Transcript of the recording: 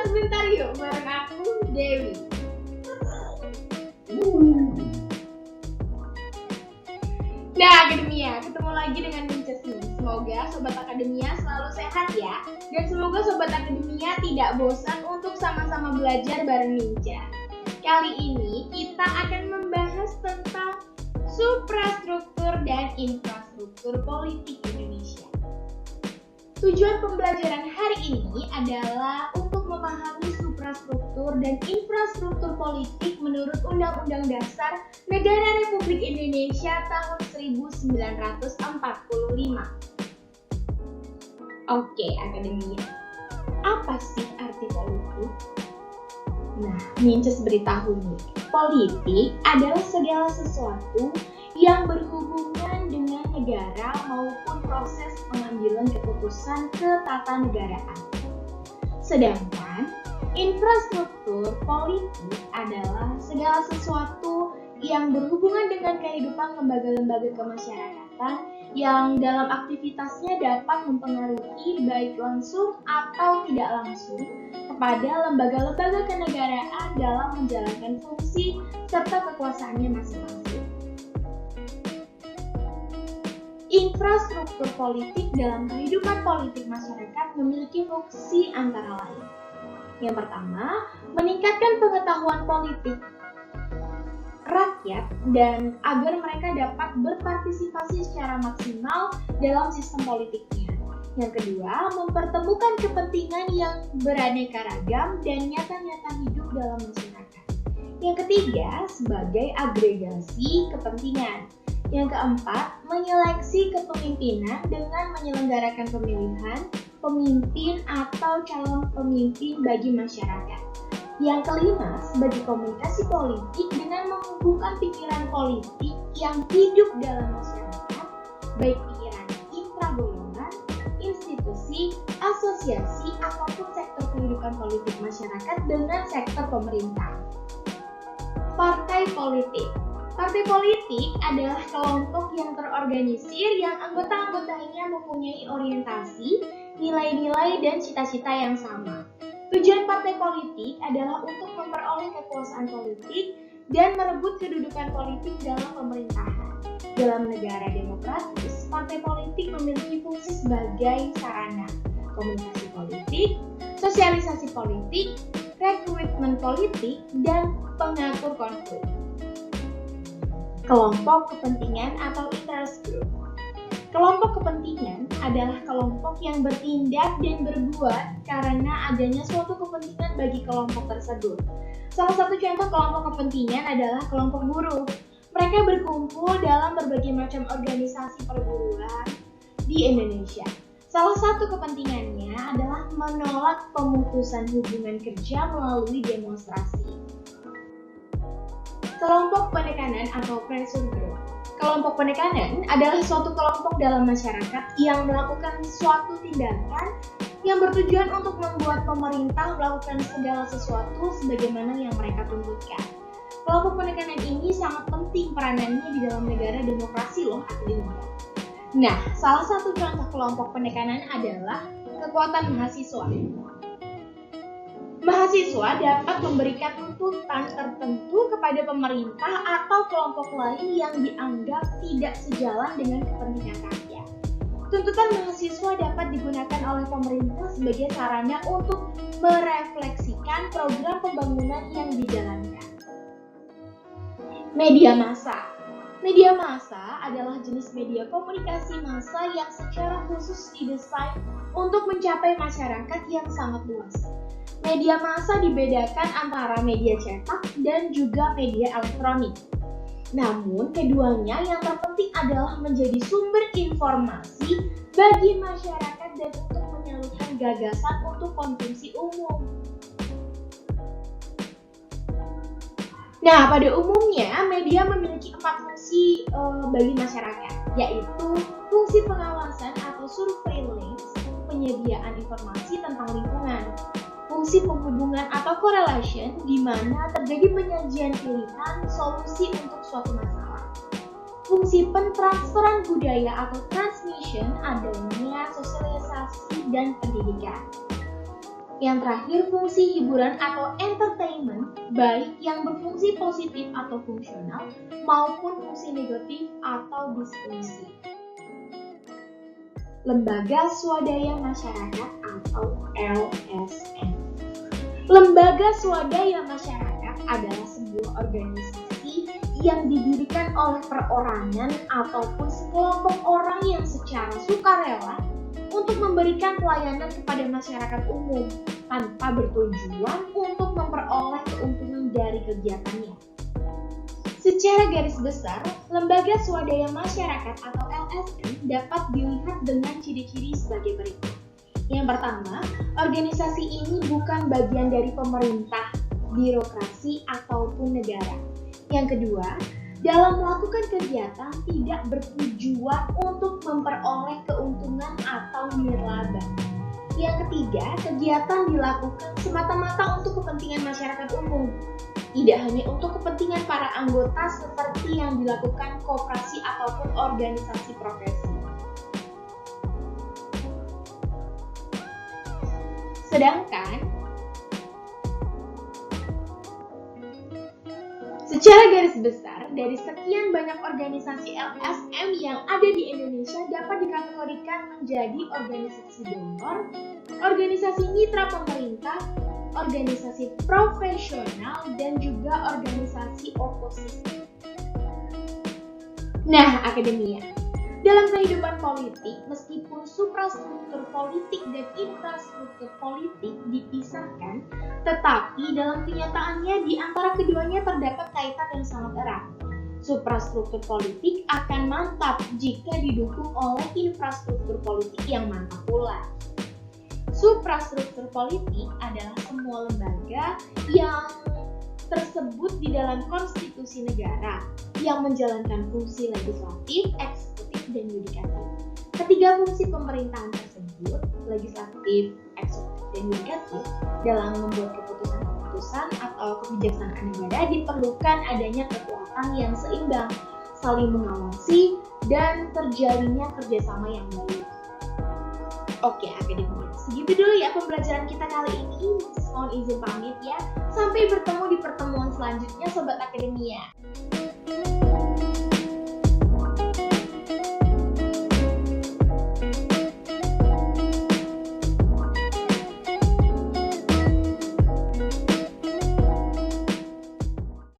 sebentar yuk bareng aku, Dewi. Nah, Akademia, ketemu lagi dengan Minces nih. Semoga Sobat Akademia selalu sehat ya. Dan semoga Sobat Akademia tidak bosan untuk sama-sama belajar bareng Minces. Kali ini kita akan membahas tentang suprastruktur dan infrastruktur politik Indonesia. Tujuan pembelajaran hari ini adalah untuk memahami suprastruktur dan infrastruktur politik menurut Undang-Undang Dasar Negara Republik Indonesia tahun 1945. Oke, Akademia. Apa sih arti politik? Nah, Minces beritahu nih. Politik adalah segala sesuatu yang berhubungan dengan negara maupun proses pengambilan keputusan ketatanegaraan. Sedangkan infrastruktur politik adalah segala sesuatu yang berhubungan dengan kehidupan lembaga-lembaga kemasyarakatan yang dalam aktivitasnya dapat mempengaruhi baik langsung atau tidak langsung kepada lembaga-lembaga kenegaraan dalam menjalankan fungsi serta kekuasaannya masing-masing. Infrastruktur politik dalam kehidupan politik masyarakat memiliki fungsi antara lain. Yang pertama, meningkatkan pengetahuan politik rakyat dan agar mereka dapat berpartisipasi secara maksimal dalam sistem politiknya. Yang kedua, mempertemukan kepentingan yang beraneka ragam dan nyata-nyata hidup dalam masyarakat. Yang ketiga, sebagai agregasi kepentingan. Yang keempat, menyeleksi kepemimpinan dengan menyelenggarakan pemilihan pemimpin atau calon pemimpin bagi masyarakat. Yang kelima, sebagai komunikasi politik dengan menghubungkan pikiran politik yang hidup dalam masyarakat, baik pikiran intragolongan, institusi, asosiasi, ataupun sektor kehidupan politik masyarakat dengan sektor pemerintah. Partai politik. Partai politik adalah kelompok yang terorganisir yang anggota-anggotanya mempunyai orientasi, nilai-nilai, dan cita-cita yang sama. Tujuan partai politik adalah untuk memperoleh kekuasaan politik dan merebut kedudukan politik dalam pemerintahan. Dalam negara demokratis, partai politik memiliki fungsi sebagai sarana komunikasi politik, sosialisasi politik, rekrutmen politik, dan pengatur konflik. Kelompok kepentingan atau interest group. Kelompok kepentingan adalah kelompok yang bertindak dan berbuat karena adanya suatu kepentingan bagi kelompok tersebut. Salah satu contoh kelompok kepentingan adalah kelompok buruh. Mereka berkumpul dalam berbagai macam organisasi perburuan di Indonesia. Salah satu kepentingannya adalah menolak pemutusan hubungan kerja melalui demonstrasi. Kelompok penekanan atau pressure group. Kelompok penekanan adalah suatu kelompok dalam masyarakat yang melakukan suatu tindakan yang bertujuan untuk membuat pemerintah melakukan segala sesuatu sebagaimana yang mereka tuntutkan. Kelompok penekanan ini sangat penting peranannya di dalam negara demokrasi loh, Akademia. Nah, salah satu contoh kelompok penekanan adalah kekuatan mahasiswa. Mahasiswa dapat memberikan tuntutan tertentu kepada pemerintah atau kelompok lain yang dianggap tidak sejalan dengan kepentingan rakyat. Tuntutan mahasiswa dapat digunakan oleh pemerintah sebagai sarana untuk merefleksikan program pembangunan yang dijalankan. Media massa. Media massa adalah jenis media komunikasi massa yang secara khusus didesain untuk mencapai masyarakat yang sangat luas. Media massa dibedakan antara media cetak dan juga media elektronik. Namun, keduanya yang terpenting adalah menjadi sumber informasi bagi masyarakat dan untuk menyalurkan gagasan untuk konsumsi umum. Nah, pada umumnya media memiliki 4 fungsi bagi masyarakat, yaitu fungsi pengawasan atau surveillance, penyediaan informasi tentang lingkungan, fungsi penghubungan atau correlation, di mana terjadi penyajian pilihan solusi untuk suatu masalah. Fungsi pentransferan budaya atau transmission, adanya sosialisasi dan pendidikan. Yang terakhir, fungsi hiburan atau entertainment, baik yang berfungsi positif atau fungsional maupun fungsi negatif atau disfungsi. Lembaga Swadaya Masyarakat atau LSM. Lembaga Swadaya Masyarakat adalah sebuah organisasi yang didirikan oleh perorangan ataupun sekelompok orang yang secara sukarela untuk memberikan pelayanan kepada masyarakat umum tanpa bertujuan untuk memperoleh keuntungan dari kegiatannya. Secara garis besar, Lembaga Swadaya Masyarakat atau LSM dapat dilihat dengan ciri-ciri sebagai berikut. Yang pertama, organisasi ini bukan bagian dari pemerintah, birokrasi, ataupun negara. Yang kedua, dalam melakukan kegiatan tidak bertujuan untuk memperoleh keuntungan atau nirlaba. Yang ketiga, kegiatan dilakukan semata-mata untuk kepentingan masyarakat umum, tidak hanya untuk kepentingan para anggota seperti yang dilakukan koperasi ataupun organisasi profesi. Sedangkan, secara garis besar, dari sekian banyak organisasi LSM yang ada di Indonesia dapat dikategorikan menjadi organisasi donor, organisasi mitra pemerintah, organisasi profesional, dan juga organisasi oposisi. Nah, akademia. Dalam kehidupan politik, meskipun suprastruktur politik dan infrastruktur politik dipisahkan, tetapi dalam kenyataannya di antara keduanya terdapat kaitan yang sangat erat. Suprastruktur politik akan mantap jika didukung oleh infrastruktur politik yang mantap pula. Suprastruktur politik adalah semua lembaga yang tersebut di dalam konstitusi negara yang menjalankan fungsi legislatif, eksekutif, dan yudikatif. Ketiga fungsi pemerintahan tersebut, legislatif, eksekutif, dan yudikatif, dalam membuat keputusan-keputusan atau kebijaksanaan negara diperlukan adanya kekuatan yang seimbang, saling mengawasi, dan terjalinnya kerjasama yang baik. Oke, akademia. Segitu dulu ya pembelajaran kita kali ini. Mohon izin pamit ya. Sampai bertemu di pertemuan selanjutnya, Sobat Akademia.